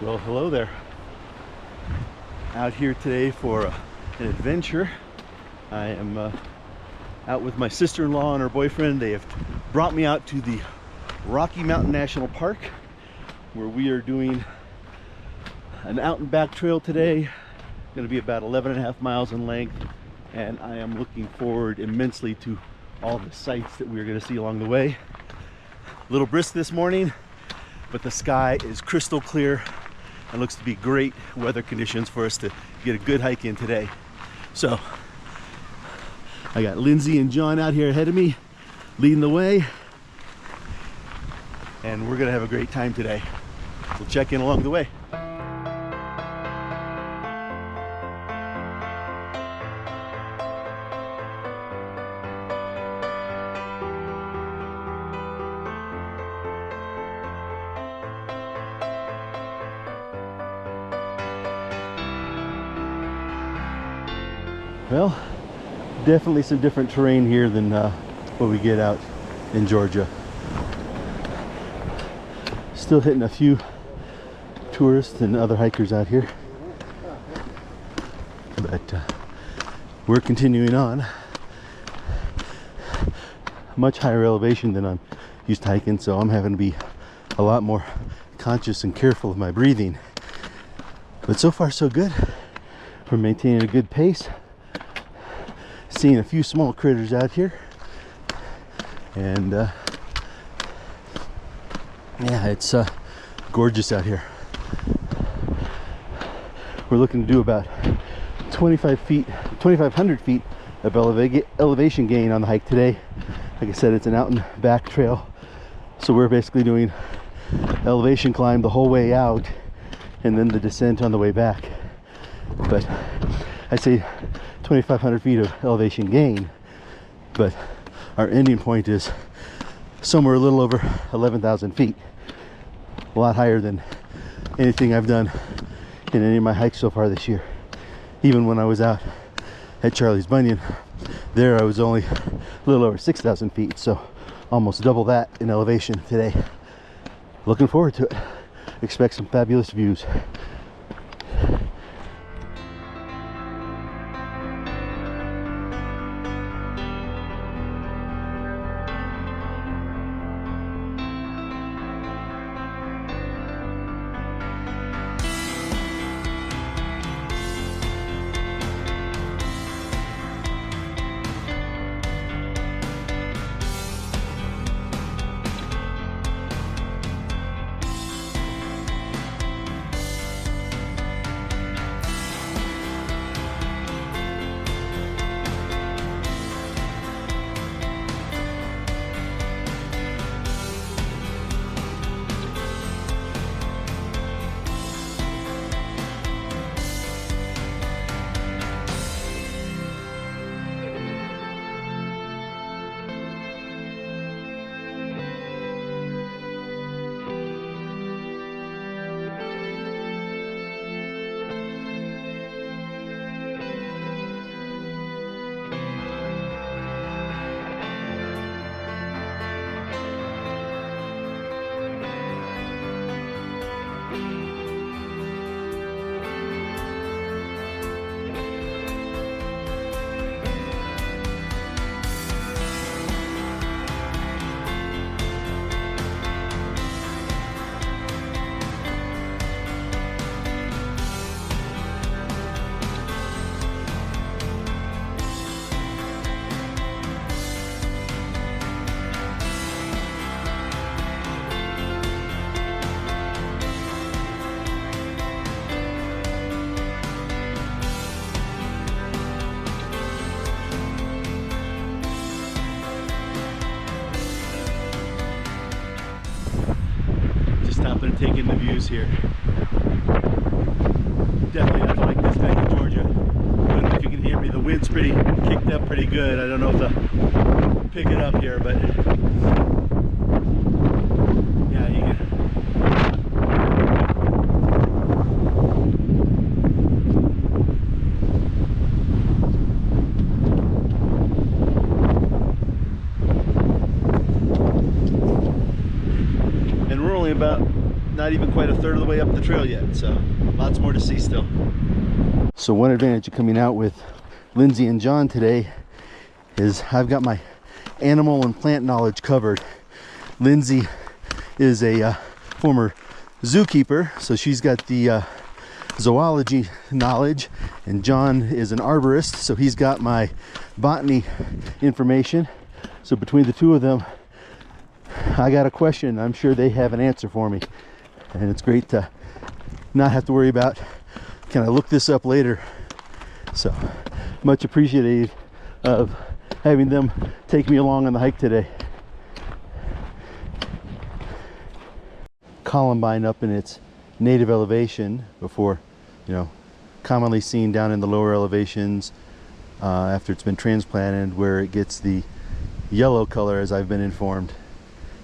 Well, hello there. Out here today for an adventure. I am out with my sister-in-law and her boyfriend. They have brought me out to the Rocky Mountain National Park, where we are doing an out and back trail today. Going to be about 11.5 miles in length, and I am looking forward immensely to all the sights that we're going to see along the way. A little brisk this morning, but the sky is crystal clear. It looks to be great weather conditions for us to get a good hike in today. So I got Lindsay and John out here ahead of me leading the way, and we're gonna have a great time today. We'll check in along the way. Well, definitely some different terrain here than what we get out in Georgia. Still hitting a few tourists and other hikers out here, but we're continuing on. Much higher elevation than I'm used to hiking, so I'm having to be a lot more conscious and careful of my breathing. But so far so good. We're maintaining a good pace. Seeing a few small critters out here, and yeah, it's gorgeous out here. We're looking to do about 2,500 feet of elevation gain on the hike today. Like I said, it's an out and back trail, so we're basically doing elevation climb the whole way out and then the descent on the way back. But I say 2,500 feet of elevation gain, but our ending point is somewhere a little over 11,000 feet. A lot higher than anything I've done in any of my hikes so far this year. Even when I was out at Charlie's Bunyan, there I was only a little over 6,000 feet, so almost double that in elevation today. Looking forward to it. Expect some fabulous views. Stopping and taking the views here. Definitely not like this back in Georgia. I don't know if you can hear me. The wind's pretty kicked up pretty good. I don't know if they'll pick it up here, but yeah, you can. And we're only about not even quite a third of the way up the trail yet, so lots more to see still. So one advantage of coming out with Lindsay and John today is I've got my animal and plant knowledge covered. Lindsay is a former zookeeper, so she's got the zoology knowledge, and John is an arborist, so he's got my botany information. So between the two of them, I got a question, I'm sure they have an answer for me, and it's great to not have to worry about, can I look this up later? So much appreciated of having them take me along on the hike today. Columbine up in its native elevation before, you know, commonly seen down in the lower elevations after it's been transplanted, where it gets the yellow color, as I've been informed.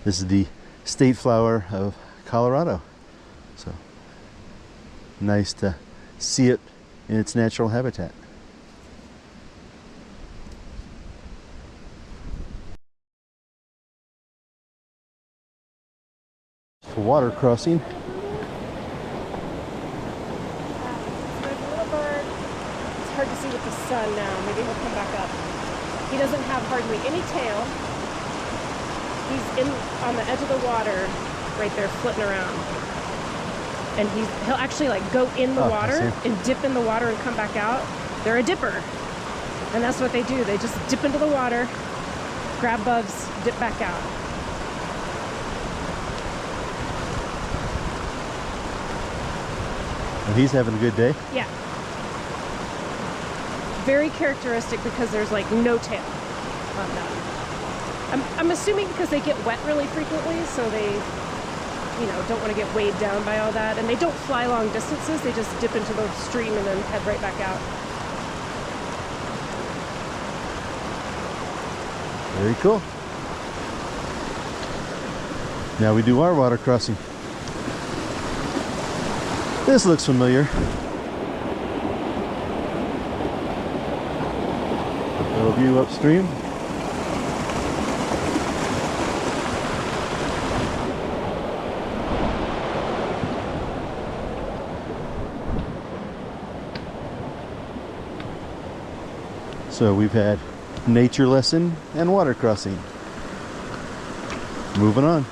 This is the state flower of Colorado, so nice to see it in its natural habitat. A water crossing. There's a little bird. It's hard to see with the sun now. Maybe he'll come back up. He doesn't have hardly any tail. He's on the edge of the water right there, flitting around. And he'll actually like go in the water and dip in the water and come back out. They're a dipper. And that's what they do. They just dip into the water, grab bugs, dip back out. And he's having a good day? Yeah. Very characteristic because there's like no tail on them. I'm assuming because they get wet really frequently, so they, you know, don't want to get weighed down by all that. And they don't fly long distances. They just dip into the stream and then head right back out. Very cool. Now we do our water crossing. This looks familiar. A little view upstream. So we've had nature lesson and water crossing. Moving on.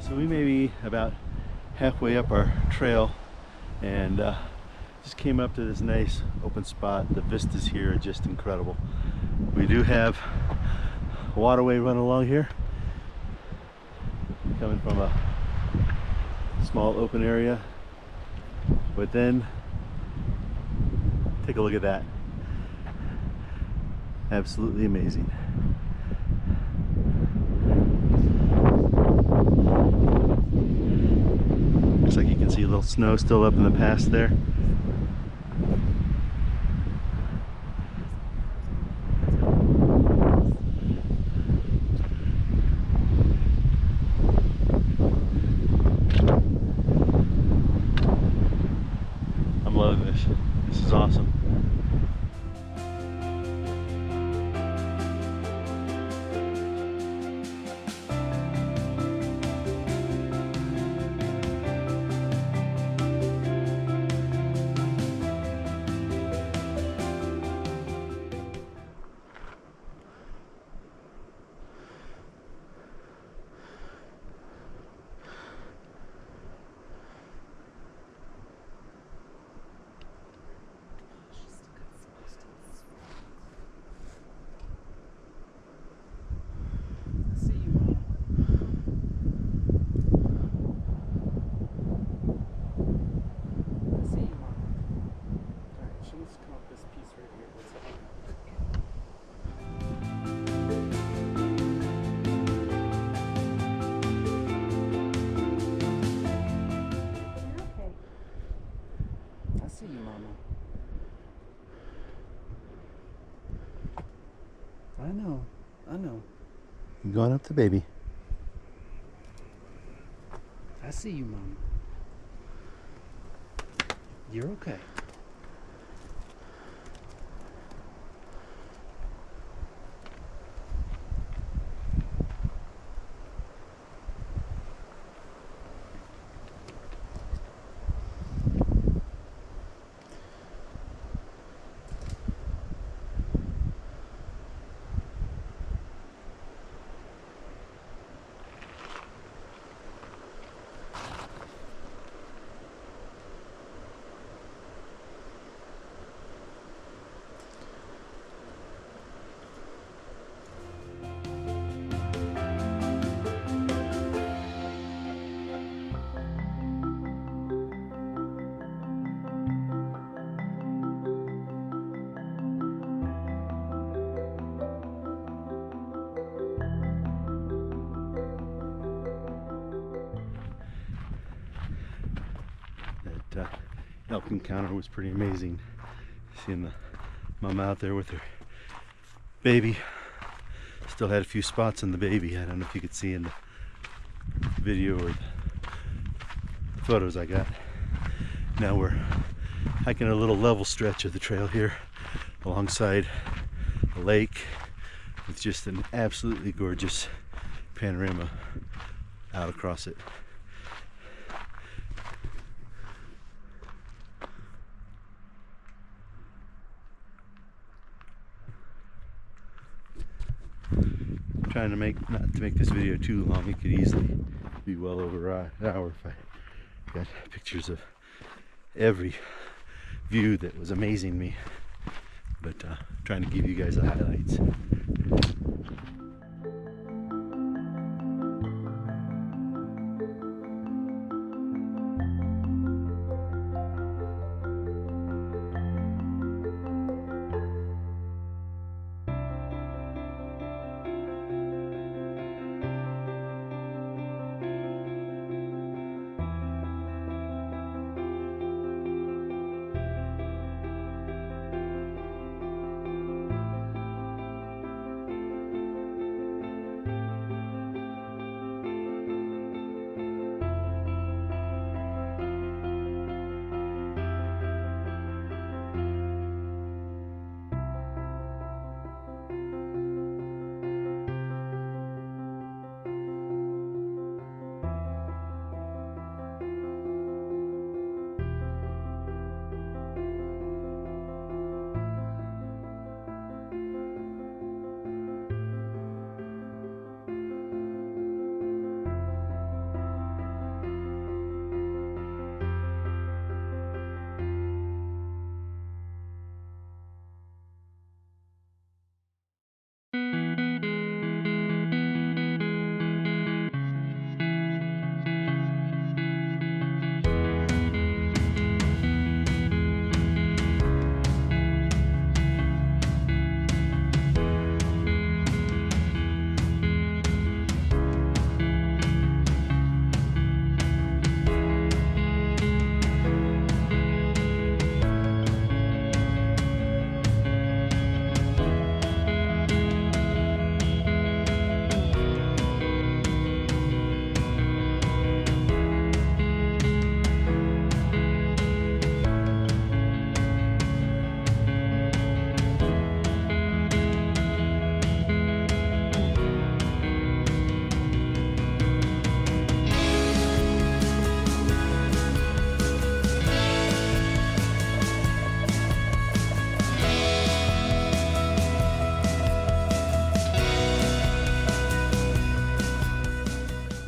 We may be about halfway up our trail, and just came up to this nice open spot. The vistas here are just incredible. We do have a waterway running along here, coming from a small open area, but then take a look at that. Absolutely amazing. Looks like you can see a little snow still up in the pass there. I'm loving this. This is awesome. See you, Mama. I know. You going up to baby? I see you, Mama. You're okay. That elk encounter was pretty amazing. Seeing the mom out there with her baby. Still had a few spots on the baby. I don't know if you could see in the video or the photos I got. Now we're hiking a little level stretch of the trail here alongside a lake with just an absolutely gorgeous panorama out across it. Trying to not to make this video too long. It could easily be well over an hour if I got pictures of every view that was amazing me, but trying to give you guys the highlights.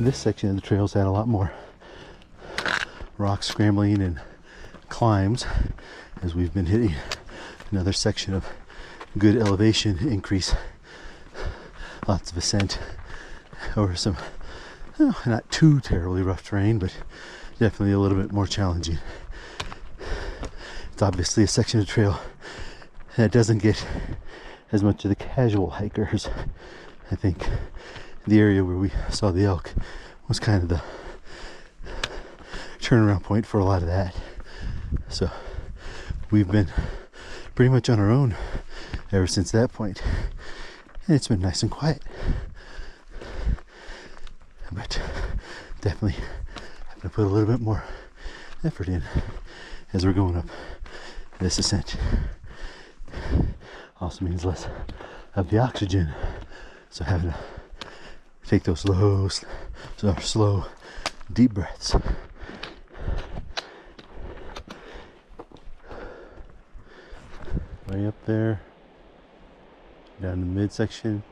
This section of the trails had a lot more rock scrambling and climbs, as we've been hitting another section of good elevation increase. Lots of ascent over some not too terribly rough terrain, but definitely a little bit more challenging. It's obviously a section of trail that doesn't get as much of the casual hikers. I think the area where we saw the elk was kind of the turnaround point for a lot of that. So we've been pretty much on our own ever since that point, and it's been nice and quiet. But definitely having to put a little bit more effort in as we're going up this ascent. Also means less of the oxygen, so having to take those slow deep breaths. Way up there, down in the midsection.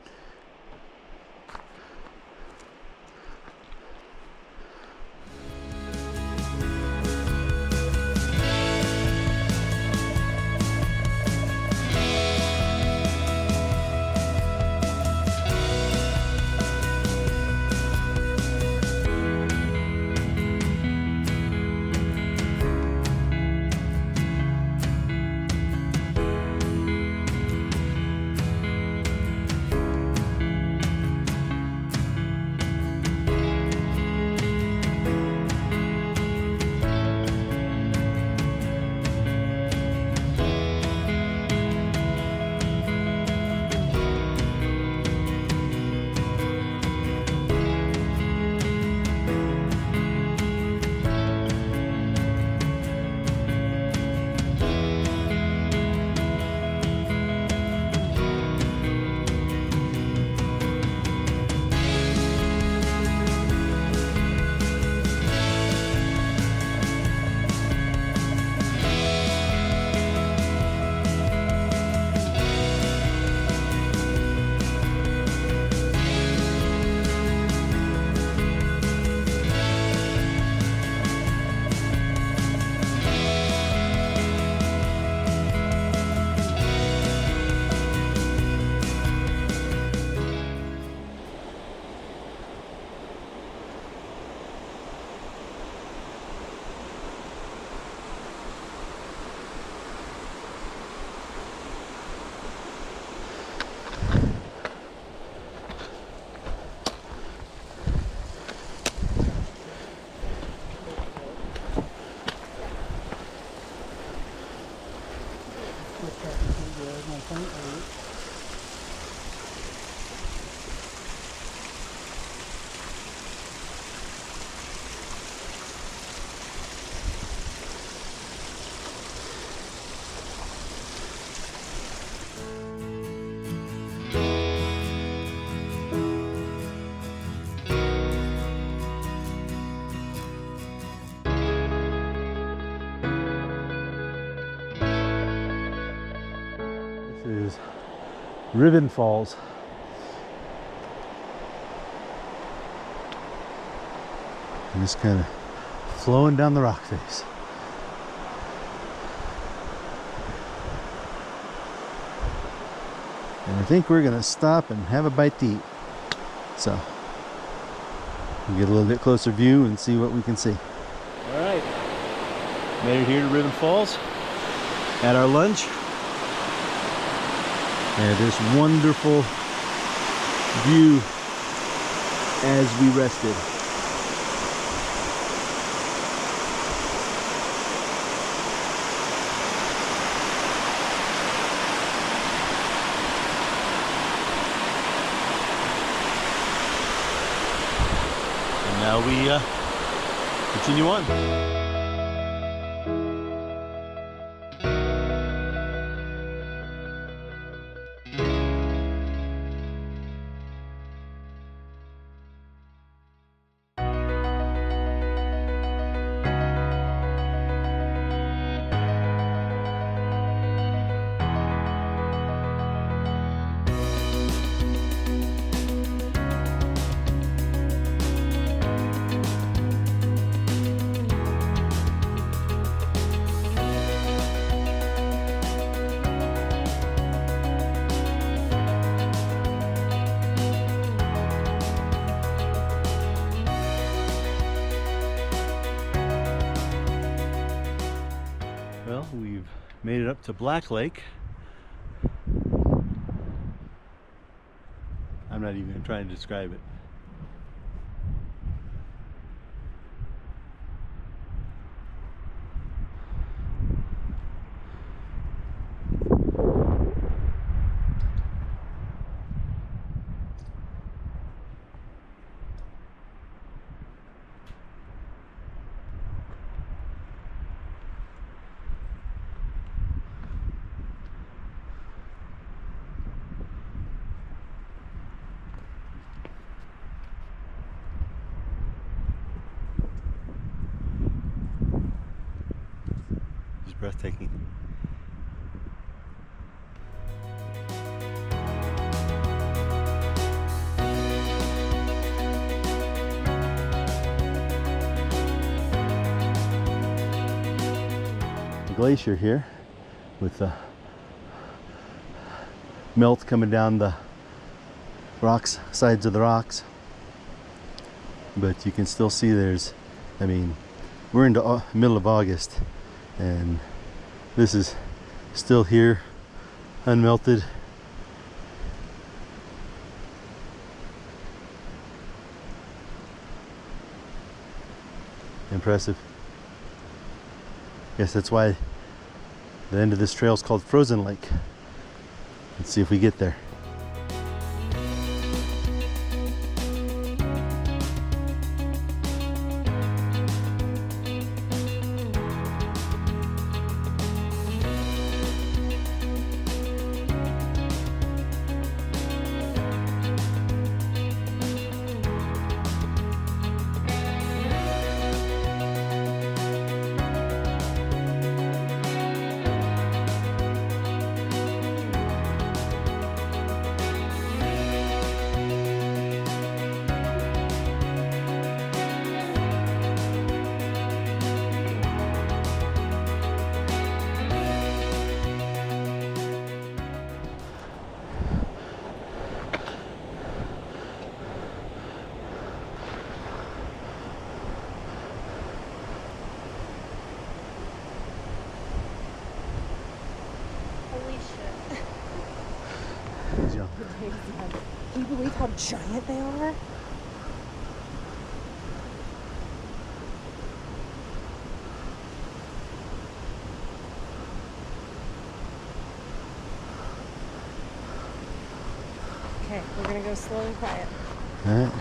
Is Ribbon Falls. And just kind of flowing down the rock face. And I think we're gonna stop and have a bite to eat. So we'll get a little bit closer view and see what we can see. All right, made it here to Ribbon Falls. Had our lunch. And this wonderful view as we rested. And now we continue on. Made it up to Black Lake. I'm not even trying to describe it. Breathtaking. The glacier here with the melt coming down the rocks, sides of the rocks, but you can still see there's, I mean, we're into middle of August and this is still here, unmelted. Impressive. Guess that's why the end of this trail is called Frozen Lake. Let's see if we get there. Can you believe how giant they are? Okay, we're gonna go slow and quiet. All right.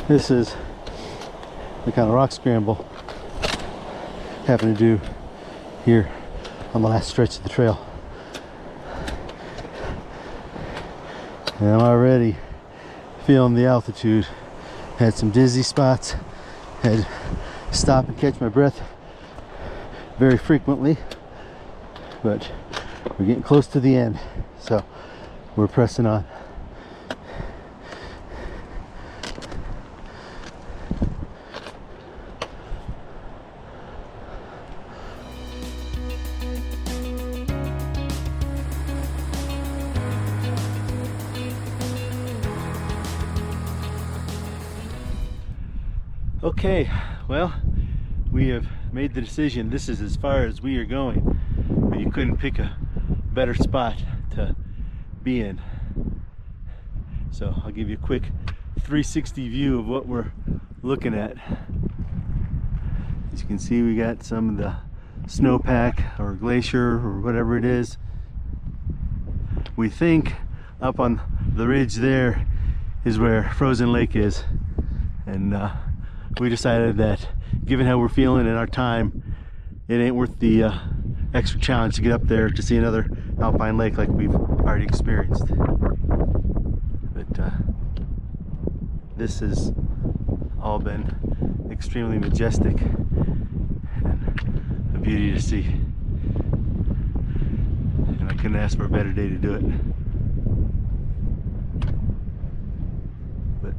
This is the kind of rock scramble having to do here on the last stretch of the trail. And I'm already feeling the altitude. Had some dizzy spots, had to stop and catch my breath very frequently, but we're getting close to the end, so we're pressing on. Okay, well, we have made the decision. This is as far as we are going, but you couldn't pick a better spot to be in. So I'll give you a quick 360 view of what we're looking at. As you can see, we got some of the snowpack or glacier or whatever it is. We think up on the ridge there is where Frozen Lake is, and we decided that given how we're feeling and our time, it ain't worth the extra challenge to get up there to see another alpine lake like we've already experienced. But this has all been extremely majestic and a beauty to see, and I couldn't ask for a better day to do it. But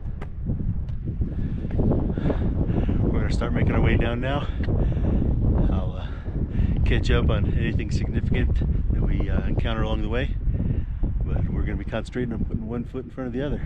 we're going to start making our way down now. I'll catch up on anything significant that we encounter along the way, but we're going to be concentrating on putting one foot in front of the other.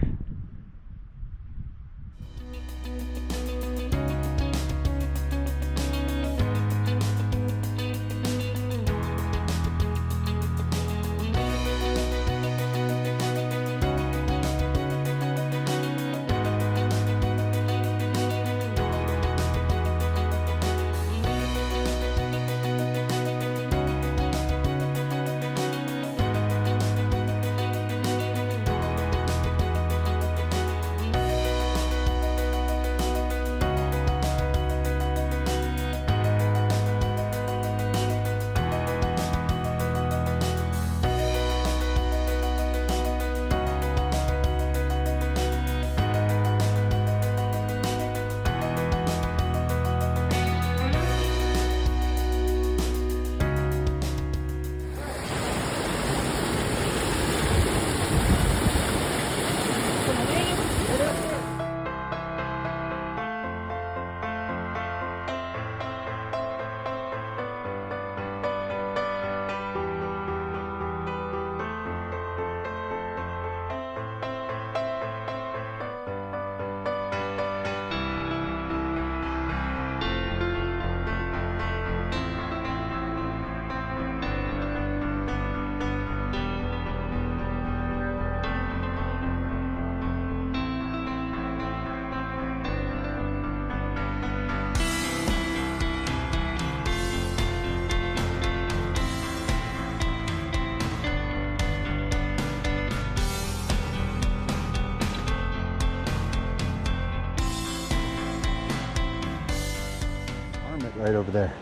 Right over there.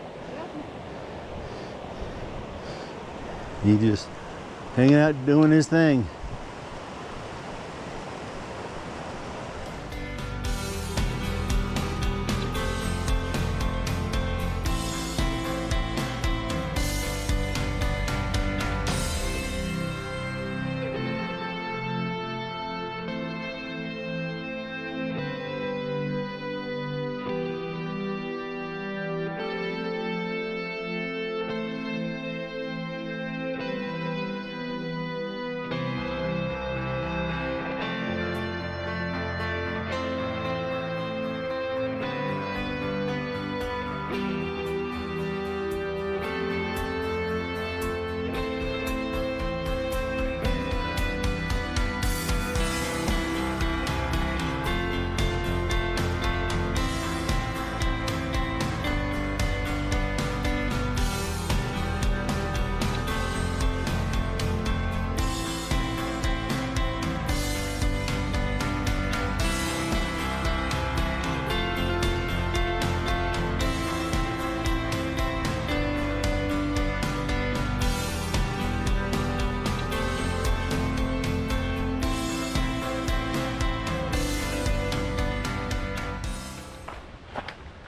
He just hanging out doing his thing.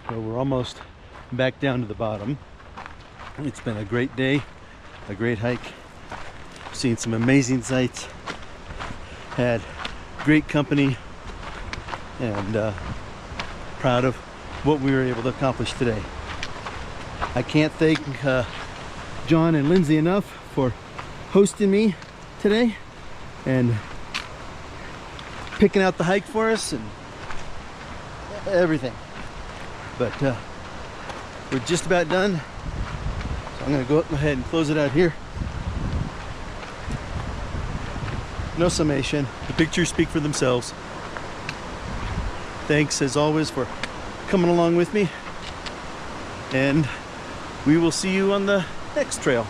So we're almost back down to the bottom. It's been a great day, a great hike. Seen some amazing sights, had great company, and proud of what we were able to accomplish today. I can't thank John and Lindsay enough for hosting me today and picking out the hike for us and everything. But we're just about done, so I'm going to go ahead and close it out here. No summation. The pictures speak for themselves. Thanks as always for coming along with me. And we will see you on the next trail.